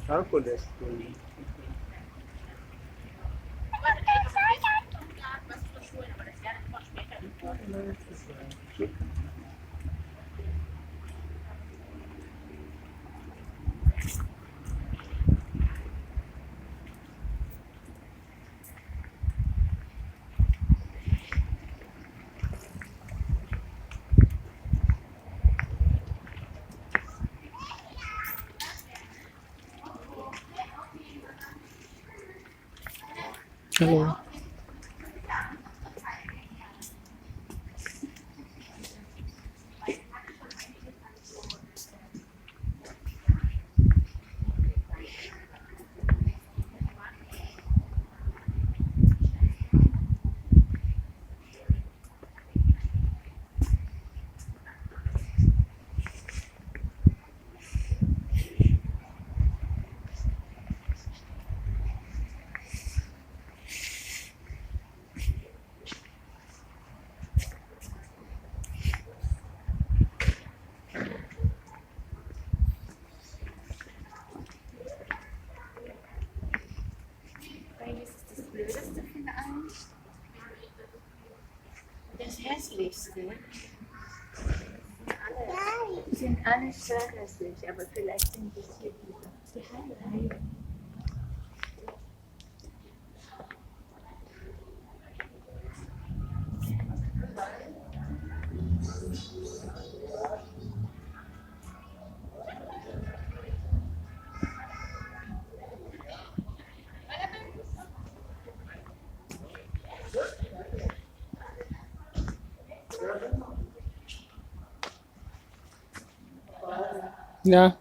Hercules. Hello. Welches ist das Blödeste von allen? Das Hässlichste. Die sind alle sehr hässlich, aber vielleicht sind das hier die Highlights. Ja.